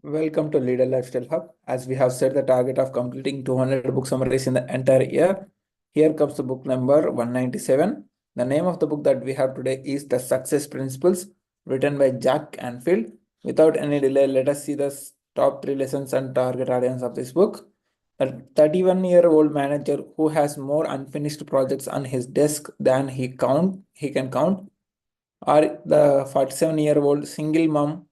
Welcome to Leader Lifestyle Hub. As we have set the target of completing 200 book summaries in the entire year, here comes the book number 197. The name of the book that we have today is The Success Principles, written by Jack Canfield. Without any delay, let us see the top 3 lessons and target audience of this book. A 31-year-old manager who has more unfinished projects on his desk than he can count, or the 47-year-old single mom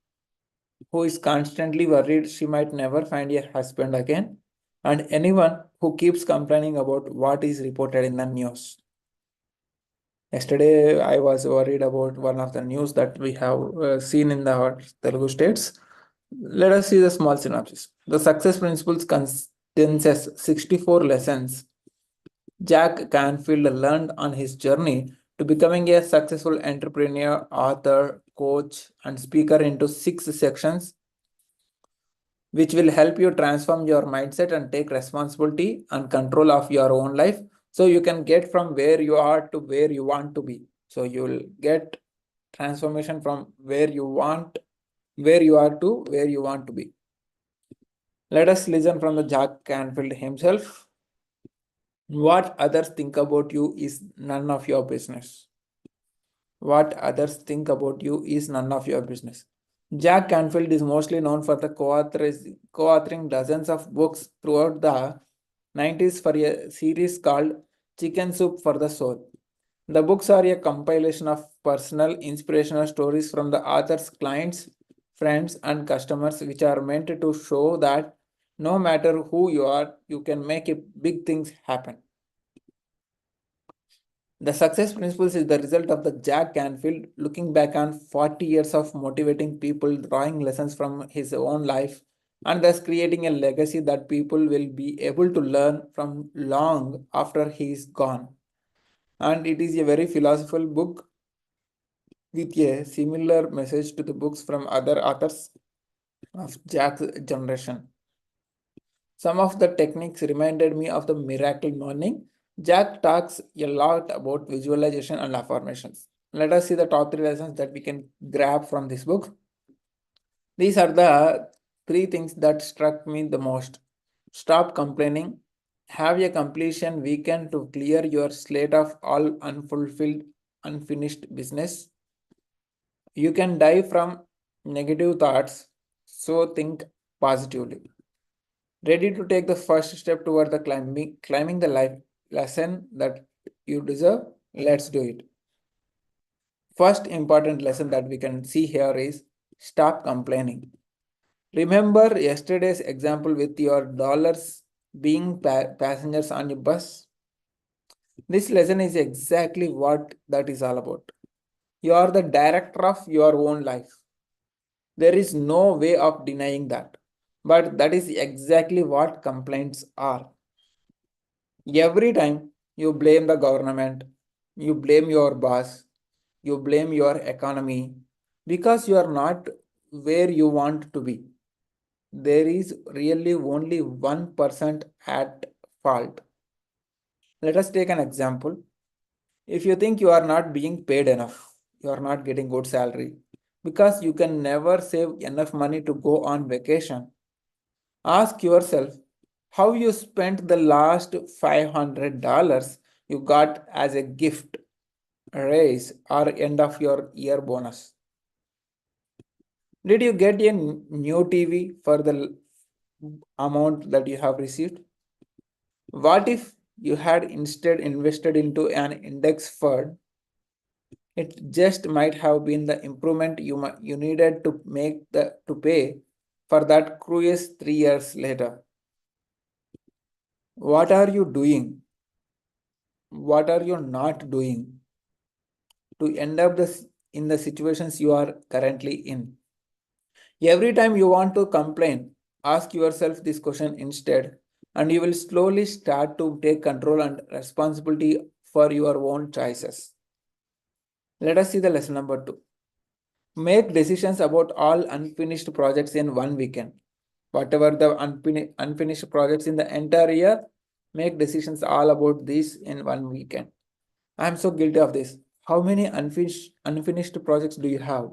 who is constantly worried she might never find a husband again, and anyone who keeps complaining about what is reported in the news. Yesterday, I was worried about one of the news that we have seen in the Telugu states. Let us see the small synopsis. The Success Principles condenses 64 lessons Jack Canfield learned on his journey to becoming a successful entrepreneur, author, coach, and speaker into 6 sections which will help you transform your mindset and take responsibility and control of your own life so you can get from where you are to where you want to be. So you will get transformation from where you are to where you want to be. Let us listen from the Jack Canfield himself. What others think about you is none of your business. What others think about you is none of your business. Jack Canfield is mostly known for the co-authoring dozens of books throughout the 90s for a series called Chicken Soup for the Soul. The books are a compilation of personal, inspirational stories from the author's clients, friends, and customers, which are meant to show that no matter who you are, you can make big things happen. The success principles is the result of the Jack Canfield looking back on 40 years of motivating people, drawing lessons from his own life, and thus creating a legacy that people will be able to learn from long after he is gone. And it is a very philosophical book with a similar message to the books from other authors of Jack's generation. Some of the techniques reminded me of the miracle morning. Jack talks a lot about visualization and affirmations. Let us see the top 3 lessons that we can grab from this book. These are the 3 things that struck me the most. Stop complaining. Have a completion weekend to clear your slate of all unfulfilled, unfinished business. You can die from negative thoughts, so think positively. Ready to take the first step toward the climbing the life lesson that you deserve? Let's do it. First important lesson that we can see here is stop complaining. Remember yesterday's example with your dollars being passengers on your bus? This lesson is exactly what that is all about. You are the director of your own life. There is no way of denying that. But that is exactly what complaints are. Every time you blame the government, you blame your boss, you blame your economy because you are not where you want to be. There is really only 1% at fault. Let us take an example. If you think you are not being paid enough, you are not getting good salary because you can never save enough money to go on vacation, ask yourself how you spent the last $500 you got as a gift, raise, or end of your year bonus. Did you get a new TV for the amount that you have received? What if you had instead invested into an index fund? It just might have been the improvement you needed to to pay for that cruise 3 years later. What are you doing? What are you not doing to end up in the situations you are currently in? Every time you want to complain, ask yourself this question instead, and you will slowly start to take control and responsibility for your own choices. Let us see the lesson number 2. Make decisions about all unfinished projects in one weekend. Whatever the unfinished projects in the entire year, make decisions all about this in one weekend. I'm so guilty of this. How many unfinished projects do you have?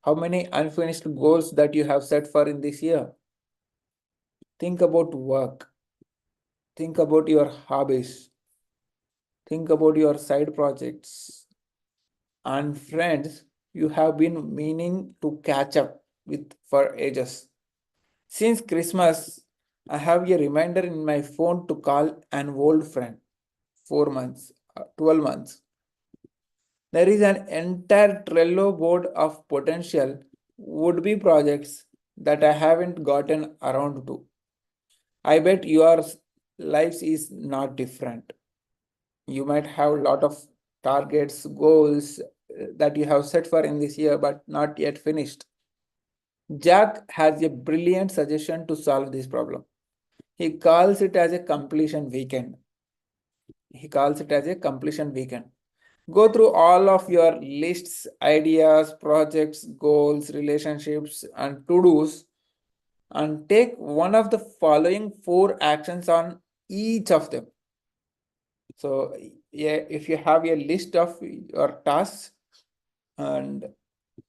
How many unfinished goals that you have set for in this year? Think about work. Think about your hobbies. Think about your side projects. And friends you have been meaning to catch up with for ages. Since Christmas, I have a reminder in my phone to call an old friend. 4 months, 12 months. There is an entire Trello board of potential would be projects that I haven't gotten around to. I bet your lives is not different. You might have a lot of targets, goals that you have set for in this year but not yet finished. Jack has a brilliant suggestion to solve this problem. He calls it as a completion weekend. He calls it as a completion weekend. Go through all of your lists, ideas, projects, goals, relationships, and to dos, and take one of the following 4 actions on each of them. So, yeah, if you have a list of your tasks, and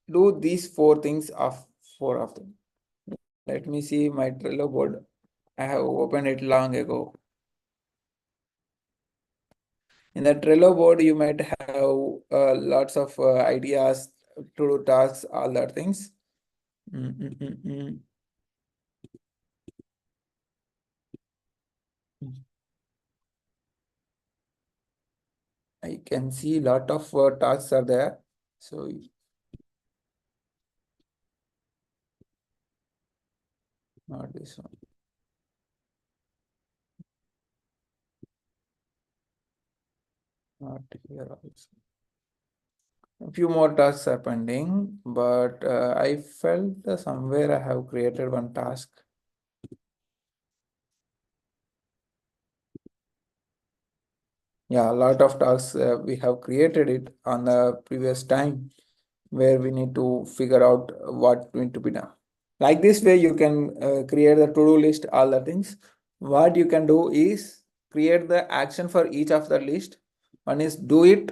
do these 4 things of 4 of them. Let me see my Trello board. I have opened it long ago. In the Trello board, you might have lots of ideas, to-do tasks, all that things. I can see lot of tasks are there. So not this one. Not here also. A few more tasks are pending, but I felt somewhere I have created one task. Yeah, a lot of tasks we have created it on the previous time where we need to figure out what need to be done. Like this way, you can create the to-do list, all the things. What you can do is create the action for each of the list. One is do it.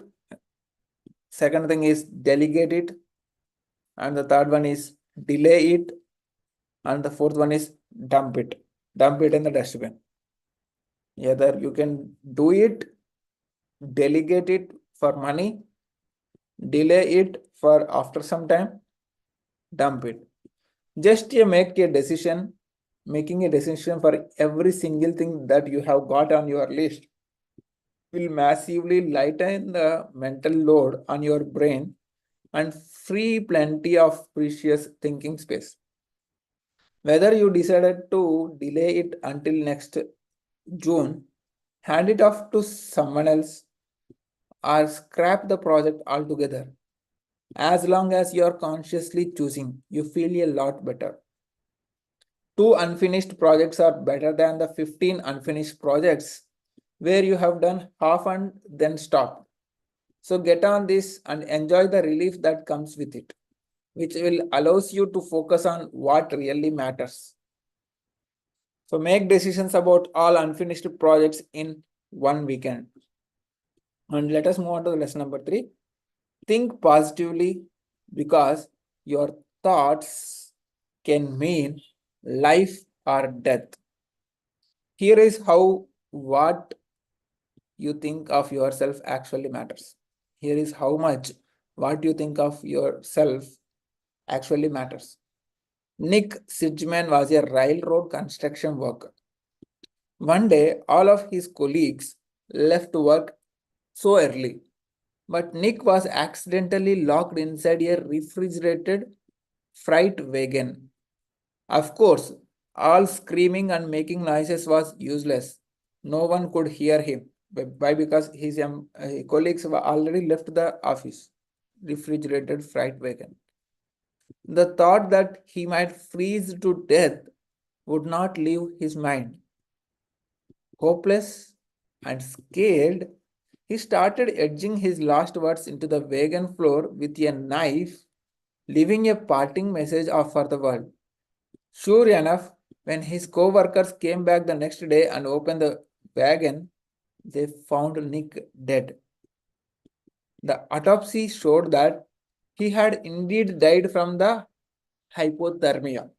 Second thing is delegate it. And the third one is delay it. And the fourth one is dump it. Dump it in the dustbin. Either you can do it, delegate it for money, delay it for after some time, dump it. Just make a decision, making a decision for every single thing that you have got on your list will massively lighten the mental load on your brain and free plenty of precious thinking space. Whether you decided to delay it until next June, hand it off to someone else, or scrap the project altogether. As long as you are consciously choosing, you feel a lot better. 2 unfinished projects are better than the 15 unfinished projects where you have done half and then stopped. So get on this and enjoy the relief that comes with it, which will allows you to focus on what really matters. So make decisions about all unfinished projects in one weekend. And let us move on to the lesson number 3. Think positively, because your thoughts can mean life or death. Here is how what you think of yourself actually matters. Here is how much what you think of yourself actually matters. Nick Sidgman was a railroad construction worker. One day, all of his colleagues left work so early, but Nick was accidentally locked inside a refrigerated freight wagon. Of course, all screaming and making noises was useless. No one could hear him. Why? Because his colleagues were already left the office. Refrigerated freight wagon. The thought that he might freeze to death would not leave his mind. Hopeless and scared, he started edging his last words into the wagon floor with a knife, leaving a parting message for the world. Sure enough, when his co-workers came back the next day and opened the wagon, they found Nick dead. The autopsy showed that He had indeed died from the hypothermia.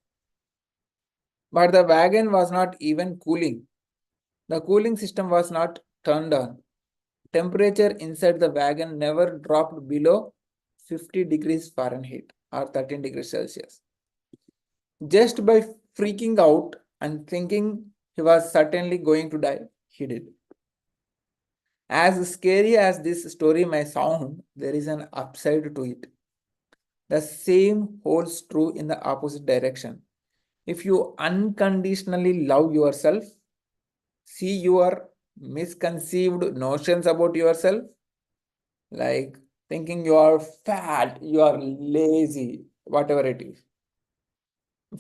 But the wagon was not even cooling. The cooling system was not turned on. Temperature inside the wagon never dropped below 50 degrees Fahrenheit or 13 degrees Celsius. Just by freaking out and thinking he was certainly going to die, he did. As scary as this story may sound, there is an upside to it. The same holds true in the opposite direction. If you unconditionally love yourself, see your misconceived notions about yourself, like thinking you are fat, you are lazy, whatever it is,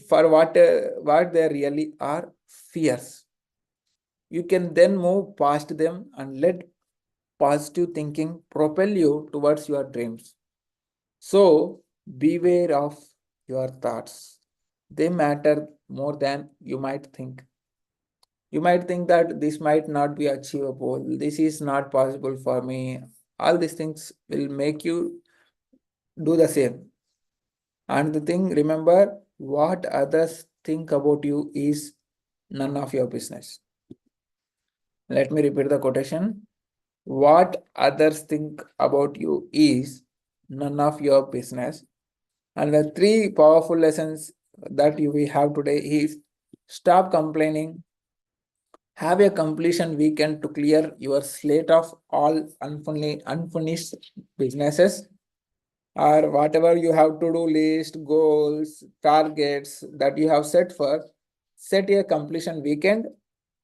for what they really are, fears. You can then move past them and let positive thinking propel you towards your dreams. So beware of your thoughts. They matter more than you might think. You might think that this might not be achievable, this is not possible for me. All these things will make you do the same. And the thing, remember, what others think about you is none of your business. Let me repeat the quotation. What others think about you is none of your business. And the three powerful lessons that we have today is stop complaining, have a completion weekend to clear your slate of all unfinished businesses, or whatever you have to do list, goals, targets that you have set for, set a completion weekend,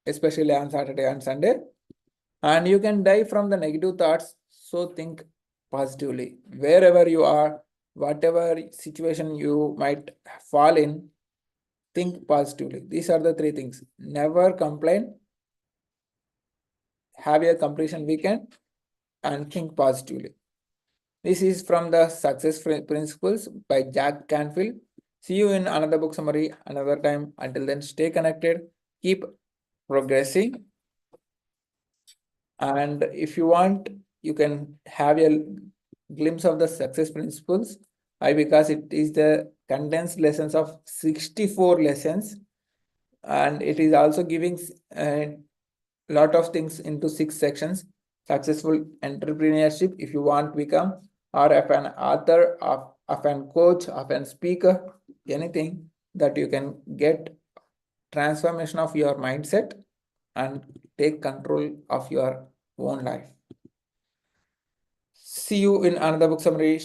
especially on Saturday and Sunday, and you can die from the negative thoughts. So think positively. Wherever you are, whatever situation you might fall in, think positively. These are the three things. Never complain, have a completion weekend, and think positively. This is from the Success Principles by Jack Canfield. See you in another book summary another time. Until then, stay connected, keep progressing. And if you want, you can have a glimpse of the Success Principles. Why? Because it is the condensed lessons of 64 lessons, and it is also giving a lot of things into 6 sections. Successful entrepreneurship, if you want to become, or of an author, of an coach, of an speaker, anything that you can get transformation of your mindset and take control of your own life. See you in another book summary.